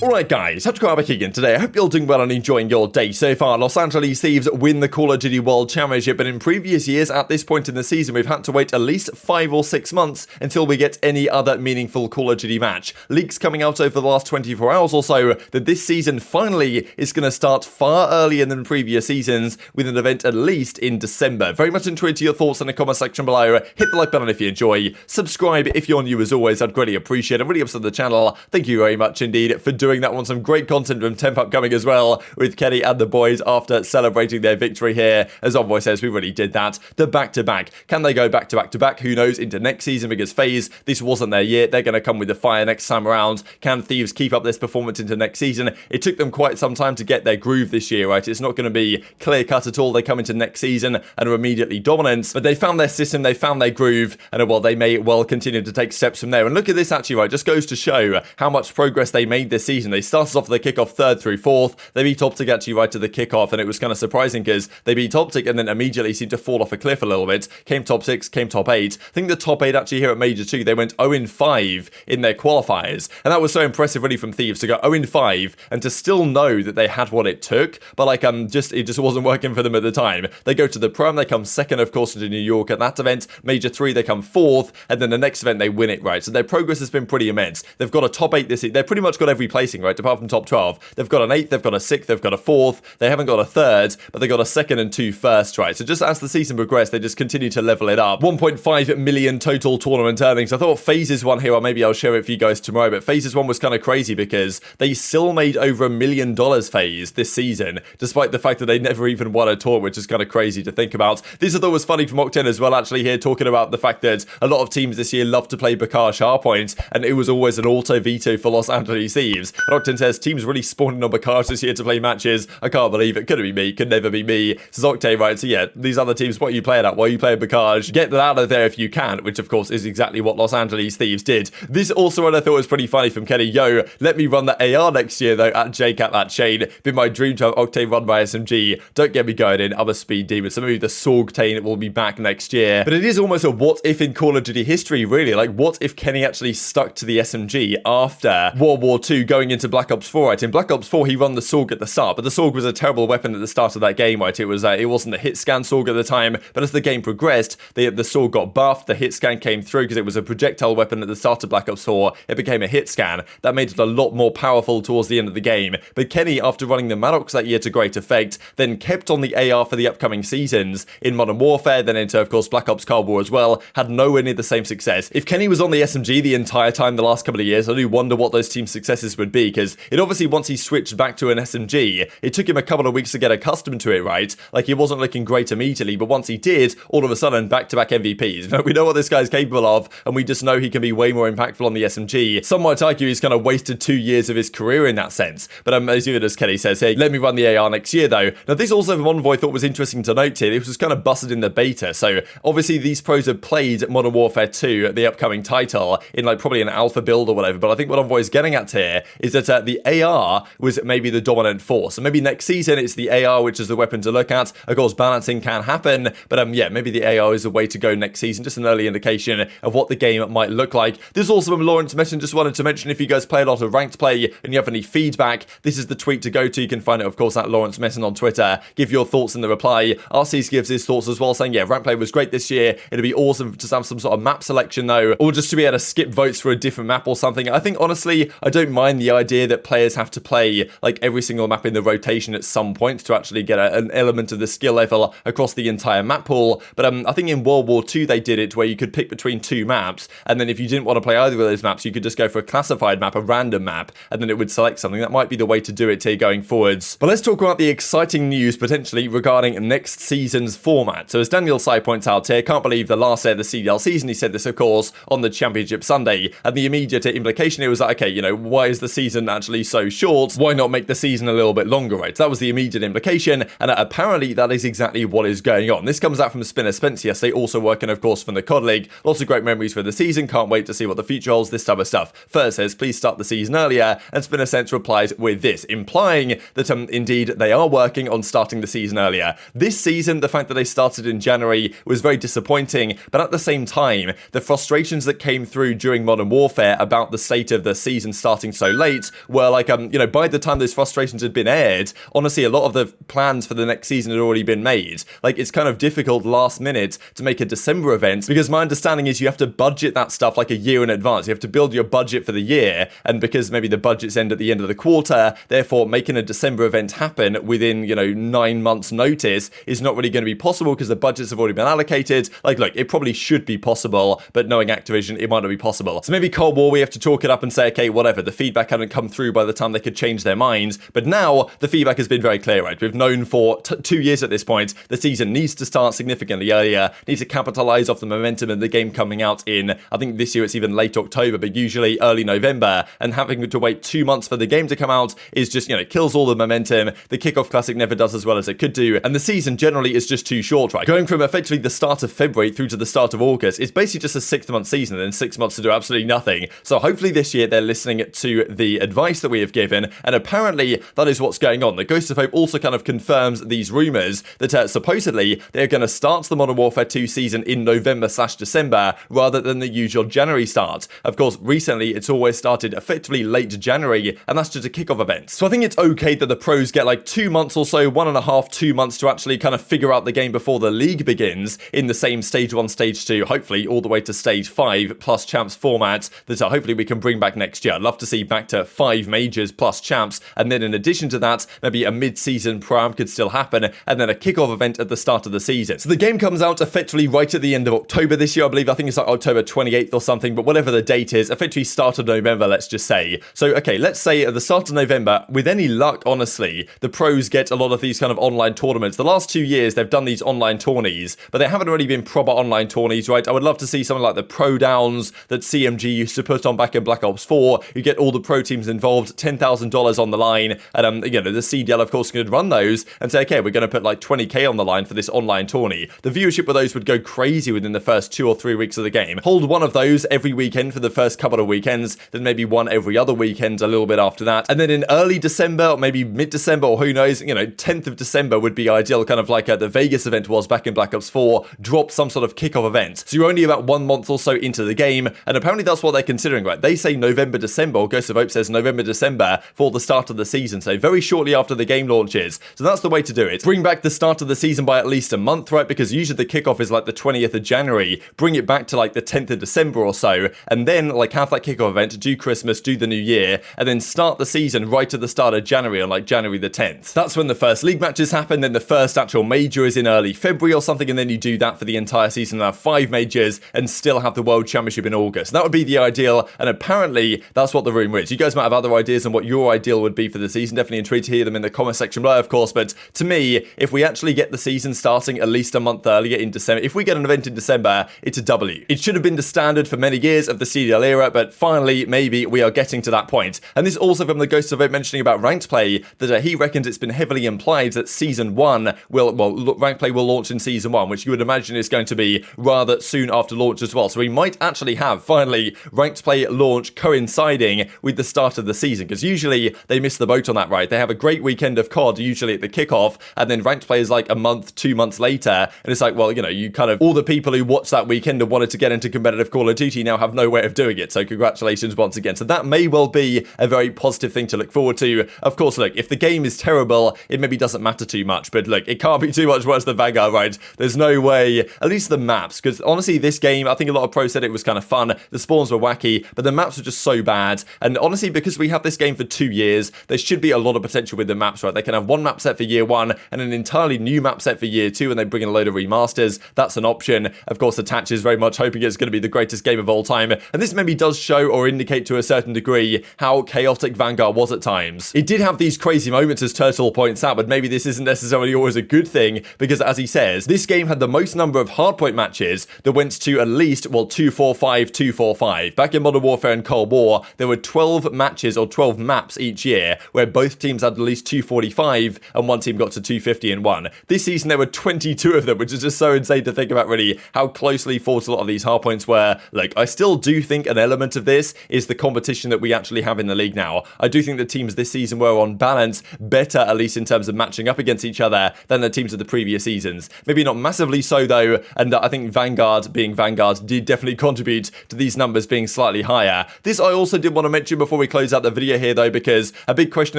Alright guys, TacticalRab again today. I hope you're doing well and enjoying your day so far. Los Angeles Thieves win the Call of Duty World Championship, and in previous years at this point in the season we've had to wait at least 5 or 6 months until we get any other meaningful Call of Duty match. Leaks coming out over the last 24 hours or so that this season finally is going to start far earlier than previous seasons, with an event at least in December. Very much intrigued to your thoughts in the comment section below. Hit the like button if you enjoy. Subscribe if you're new as always, I'd greatly appreciate it. Really upset the channel. Thank you very much indeed for doing that one. Some great content from Temp upcoming as well, with Kenny and the boys after celebrating their victory here. As Envoy says, we really did that. The back-to-back. Can they go back-to-back-to-back? Who knows? Into next season, because FaZe, this wasn't their year. They're going to come with the fire next time around. Can Thieves keep up this performance into next season? It took them quite some time to get their groove this year, right? It's not going to be clear-cut at all. They come into next season and are immediately dominant, but they found their system, they found their groove, and well, they may well continue to take steps from there. And look at this actually, right? Just goes to show how much progress they made this season. They started off the kickoff 3rd through 4th. They beat OpTic actually right to the kickoff, and it was kind of surprising because they beat OpTic and then immediately seemed to fall off a cliff a little bit. Came top 6, came top 8. I think the top 8 actually here at Major 2, they went 0-5 in their qualifiers, and that was so impressive really from Thieves to go 0-5 and to still know that they had what it took, but like it just wasn't working for them at the time. They go to the Prem, they come 2nd of course into New York at that event. Major 3 they come 4th, and then the next event they win it, right? So their progress has been pretty immense. They've got a top 8 this year. They've pretty much got every placing, right, apart from top 12. They've got an 8th, they've got a 6th, they've got a 4th, they haven't got a 3rd, but they got a 2nd and 2 firsts, right? So just as the season progressed, they just continue to level it up. 1.5 million total tournament earnings. I thought FaZe's one here, or maybe I'll share it for you guys tomorrow, but FaZe's one was kind of crazy because they still made over $1 million FaZe this season, despite the fact that they never even won a tour, which is kind of crazy to think about. This I thought was funny from Octane as well, actually, here, talking about the fact that a lot of teams this year love to play Bakar Sharpoint, and it was always an auto veto for Los Angeles Thieves. And Octane says, teams really spawning on Bakar this year to play matches. I can't believe it. Couldn't be me. Could never be me. Says Octane, right? So yeah, these other teams, what are you playing at? Why are you playing Bakar? Get that out of there if you can, which of course is exactly what Los Angeles Thieves did. This also what I thought was pretty funny from Kenny. Yo, let me run the AR next year though at JCap at Shane. Been my dream to have Octane run by SMG. Don't get me going in. I'm a speed demon. So maybe the Sorgtane will be back next year. But it is almost a what if in Call of Duty history, really. Like, what if Kenny actually stuck to the SMG after World War II going into Black Ops 4, right? In Black Ops 4, he run the Sorg at the start, but the Sorg was a terrible weapon at the start of that game, right? It wasn't the hit scan Sorg at the time, but as the game progressed, the Sorg got buffed, the hit scan came through because it was a projectile weapon at the start of Black Ops 4. It became a hit scan. That made it a lot more powerful towards the end of the game. But Kenny, after running the Maddox that year to great effect, then kept on the AR for the upcoming seasons in Modern Warfare, then into, of course, Black Ops Cold War as well, had nowhere near the same success. If Kenny was on the SMG the entire time the last couple of years, I do wonder what those team successes would be, because it obviously, once he switched back to an SMG, it took him a couple of weeks to get accustomed to it, right? Like, he wasn't looking great immediately, but once he did, all of a sudden, back-to-back MVPs. We know what this guy's capable of, and we just know he can be way more impactful on the SMG. Some might argue he's kind of wasted 2 years of his career in that sense, but as even as Kenny says, hey, let me run the AR next year, though. Now, this also from Envoy thought was interesting to note here. This was kind of busted in the beta, so obviously these pros have played Modern Warfare 2, the upcoming title, in like probably an alpha build or whatever, but I think what Envoy is getting at here is that the AR was maybe the dominant force. So maybe next season it's the AR which is the weapon to look at. Of course, balancing can happen, but yeah, maybe the AR is a way to go next season. Just an early indication of what the game might look like. There's also from Lawrence Messon. Just wanted to mention, if you guys play a lot of ranked play and you have any feedback, this is the tweet to go to. You can find it, of course, at Lawrence Messon on Twitter. Give your thoughts in the reply. Arcitys gives his thoughts as well, saying, yeah, ranked play was great this year. It'd be awesome to have some sort of map selection though, or just to be able to skip votes for a different map or something. I think honestly, I don't mind the idea that players have to play like every single map in the rotation at some point to actually get an element of the skill level across the entire map pool. But I think in World War II they did it where you could pick between 2 maps, and then if you didn't want to play either of those maps, you could just go for a classified map, a random map, and then it would select something. That might be the way to do it here going forwards. But let's talk about the exciting news potentially regarding next season's format. So as Daniel Sai points out here, can't believe the last day of the CDL season. He said this, of course, on the Championship Sunday, and the immediate implication it was like, okay, you know, why is the season actually so short? Why not make the season a little bit longer, right? So that was the immediate implication, and apparently that is exactly what is going on. This comes out from Spinner Spence yesterday, also working, of course, from the COD League. Lots of great memories for the season. Can't wait to see what the future holds, this type of stuff. First says, please start the season earlier, and Spinner Spence replies with this, implying that indeed they are working on starting the season earlier. This season, the fact that they started in January was very disappointing, but at the same time, the frustrations that came through during Modern Warfare about the state of the season starting so late, where like, by the time those frustrations had been aired, honestly, a lot of the plans for the next season had already been made. Like, it's kind of difficult last minute to make a December event, because my understanding is you have to budget that stuff like a year in advance. You have to build your budget for the year, and because maybe the budgets end at the end of the quarter, therefore making a December event happen within, 9 months notice is not really going to be possible because the budgets have already been allocated. Like, look, it probably should be possible, but knowing Activision, it might not be possible. So maybe Cold War, we have to chalk it up and say, okay, whatever, the feedback hadn't come through by the time they could change their minds, but now the feedback has been very clear, right? We've known for 2 years at this point, the season needs to start significantly earlier, needs to capitalize off the momentum of the game coming out in, I think this year it's even late October, but usually early November, and having to wait 2 months for the game to come out is just, it kills all the momentum. The Kickoff Classic never does as well as it could do, and the season generally is just too short, right? Going from effectively the start of February through to the start of August, it's basically just a 6-month season, and then 6 months to do absolutely nothing. So hopefully this year they're listening to the advice that we have given, and apparently that is what's going on. The Ghost of Hope also kind of confirms these rumors that supposedly they're going to start the Modern Warfare 2 season in November/December rather than the usual January start. Of course, recently it's always started effectively late January, and that's just a kickoff event. So I think it's okay that the pros get like 2 months or so, 1.5, 2 months to actually kind of figure out the game before the league begins in the same stage 1, stage 2, hopefully all the way to stage 5 plus champs format that hopefully we can bring back next year. I'd love to see back to 5 majors plus champs, and then in addition to that, maybe a mid-season pro-am could still happen, and then a kickoff event at the start of the season. So the game comes out effectively right at the end of October this year, I believe. I think it's like October 28th or something, but whatever the date is, effectively start of November, let's just say. So, okay, let's say at the start of November, with any luck, honestly, the pros get a lot of these kind of online tournaments. The last 2 years, they've done these online tourneys, but they haven't really been proper online tourneys, right? I would love to see something like the Pro Downs that CMG used to put on back in Black Ops 4. You get all the pro teams involved, $10,000 on the line, and the CDL, of course, could run those and say, okay, we're going to put like 20k on the line for this online tourney. The viewership with those would go crazy within the first 2 or 3 weeks of the game. Hold one of those every weekend for the first couple of weekends, then maybe one every other weekend a little bit after that, and then in early December, or maybe mid-December, or who knows, 10th of December would be ideal, kind of like the Vegas event was back in Black Ops 4, drop some sort of kickoff event. So you're only about 1 month or so into the game, and apparently that's what they're considering, right? They say November, December, or Ghost of Hope says November, December for the start of the season, so very shortly after the game launches. So that's the way to do it. Bring back the start of the season by at least a month, right? Because usually the kickoff is like the 20th of January. Bring it back to like the 10th of December or so, and then like have that kickoff event, do Christmas, do the New Year, and then start the season right at the start of January on like January the 10th. That's when the first league matches happen, then the first actual major is in early February or something, and then you do that for the entire season and have 5 majors and still have the World Championship in August. That would be the ideal, and apparently that's what the rumor is. You guys might have other ideas on what your ideal would be for the season. Definitely intrigued to hear them in the comment section below, of course, but to me, if we actually get the season starting at least a month earlier in December, if we get an event in December, it's a W. It should have been the standard for many years of the CDL era, but finally, maybe we are getting to that point. And this also from the Ghost of It mentioning about ranked play, that he reckons it's been heavily implied that season 1 ranked play will launch in season 1, which you would imagine is going to be rather soon after launch as well. So we might actually have, finally, ranked play launch coinciding with the start of the season, because usually they miss the boat on that, right? They have a great weekend of COD, usually at the kickoff, and then ranked play is like a month, 2 months later, and it's like, well, you kind of, all the people who watched that weekend and wanted to get into competitive Call of Duty now have no way of doing it, so congratulations once again. So that may well be a very positive thing to look forward to. Of course, look, if the game is terrible, it maybe doesn't matter too much, but look, it can't be too much worse than Vanguard, right? There's no way, at least the maps, because honestly, this game, I think a lot of pros said it was kind of fun, the spawns were wacky, but the maps were just so bad, and honestly, because we have this game for 2 years, there should be a lot of potential with the maps, right? They can have one map set for year 1, and an entirely new map set for year 2, and they bring in a load of remasters. That's an option. Of course, Attach is very much hoping it's going to be the greatest game of all time, and this maybe does show or indicate to a certain degree how chaotic Vanguard was at times. It did have these crazy moments, as Turtle points out, but maybe this isn't necessarily always a good thing, because as he says, this game had the most number of hardpoint matches that went to at least, 245, 245. Back in Modern Warfare and Cold War, there were 12 matches or 12 maps each year where both teams had at least 245 and one team got to 250 and won. This season, there were 22 of them, which is just so insane to think about, really, how closely fought a lot of these hardpoints were. Like, I still do think an element of this is the competition that we actually have in the league now. I do think the teams this season were on balance better, at least in terms of matching up against each other, than the teams of the previous seasons. Maybe not massively so, though, and I think Vanguard, being Vanguard, did definitely contribute to these numbers being slightly higher. This I also did want to mention before before we close out the video here, though, because a big question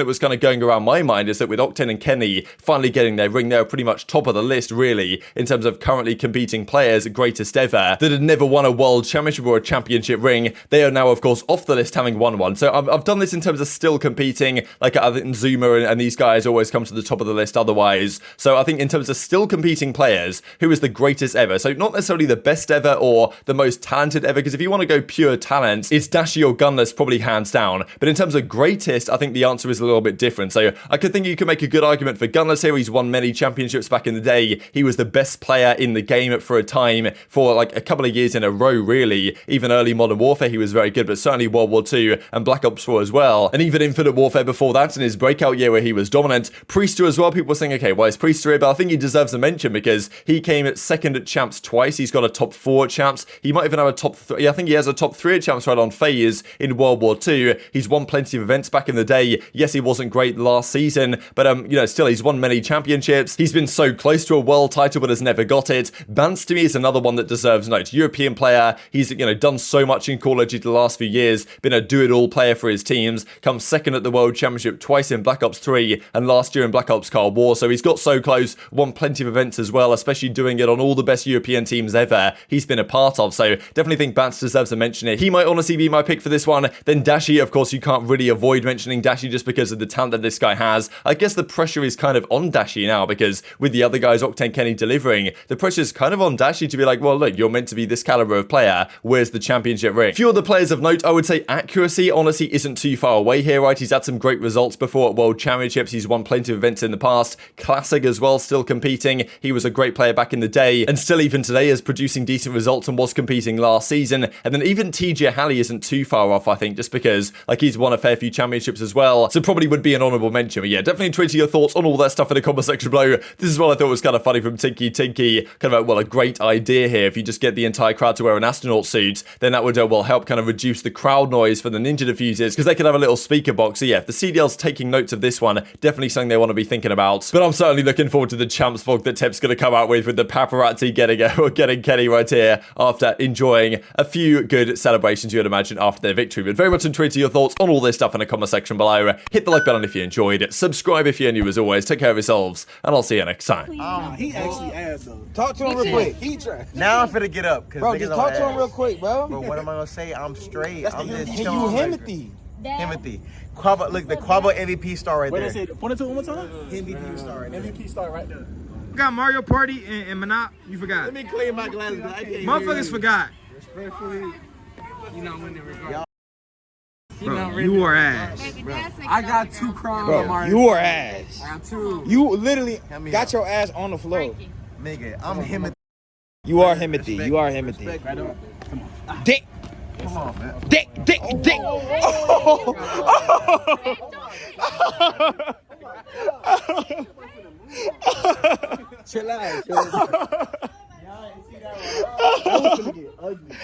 that was kind of going around my mind is that with Octane and Kenny finally getting their ring, they're pretty much top of the list, really, in terms of currently competing players, greatest ever, that had never won a world championship or a championship ring. They are now, of course, off the list, having won one. So I've done this in terms of still competing. Like, I think Zuma and these guys always come to the top of the list otherwise. So I think in terms of still competing players, who is the greatest ever? So not necessarily the best ever or the most talented ever, because if you want to go pure talent, it's Dashy or Gunless, probably hands down. But in terms of greatest, I think the answer is a little bit different. So I could think you could make a good argument for Gunless here. He's won many championships back in the day. He was the best player in the game for a time, for like a couple of years in a row, really. Even early Modern Warfare, he was very good, but certainly World War II and Black Ops 4 as well. And even Infinite Warfare before that, in his breakout year where he was dominant. Priester as well, people were saying, okay, why is Priester here? But I think he deserves a mention because he came at second at Champs twice. He's got a top 4 at Champs. He might even have a top 3. I think he has a top 3 at Champs right on FaZe in World War II. He's won plenty of events back in the day. Yes, he wasn't great last season, but you know, still he's won many championships. He's been so close to a world title but has never got it. Bance to me is another one that deserves note. European player. He's, you know, done so much in Call of Duty the last few years, been a do-it-all player for his teams, comes second at the World Championship twice in Black Ops 3 and last year in Black Ops Cold War. So he's got so close, won plenty of events as well, especially doing it on all the best European teams ever he's been a part of. So definitely think Bance deserves a mention here. He might honestly be my pick for this one. Then Dashy, of course, you can't really avoid mentioning Dashy just because of the talent that this guy has. I guess the pressure is kind of on Dashy now because with the other guys, Octane, Kenny delivering, the pressure is kind of on Dashy to be like, well, look, you're meant to be this caliber of player. Where's the championship ring? Few other players of note, I would say accuracy honestly isn't too far away here, right? He's had some great results before at World Championships. He's won plenty of events in the past. Classic as well, still competing. He was a great player back in the day and still even today is producing decent results and was competing last season. And then even TJHaLy isn't too far off, I think, just because like he's won a fair few championships as well. So probably would be an honorable mention. But yeah, definitely tweet your thoughts on all that stuff in the comment section below. This is what I thought was kind of funny from Tinky. Kind of, well, a great idea here. If you just get the entire crowd to wear an astronaut suit, then that would, well, help kind of reduce the crowd noise for the Ninja diffusers because they could have a little speaker box. So yeah, if the CDL's taking notes of this one, definitely something they want to be thinking about. But I'm certainly looking forward to the champs vlog that Tep's going to come out with the paparazzi getting Kenny right here after enjoying a few good celebrations, you would imagine, after their victory. But very much enjoyed your thoughts on all this stuff in the comment section below. Hit the like button if you enjoyed it. Subscribe if you're new as always. Take care of yourselves, and I'll see you next time. He actually asked though. Talk to him real quick. He tried. Now I'm finna get up. Bro, just talk to him real quick, bro. Bro, what am I gonna say? I'm straight. I'm just You chilling. Himothy. Himothy. Quavo, look, the Quavo MVP star right What there. I said, point it to him one more time. MVP star right there. MVP star right there. Forgot Mario Party and Monop. You forgot. Let me clean my glasses. I can't Motherfuckers forgot. Respectfully, you know when they regard. Bro, you are ass. I got 2 crowns on Bro, Mario. you are ass. I got 2. You literally me got up. your ass on the floor. Nigga, I'm Himothy. You are Himothy. You are Himothy. Dick. Come on, man. Dick. Chill out. Y'all ain't see that one. That was gonna get ugly.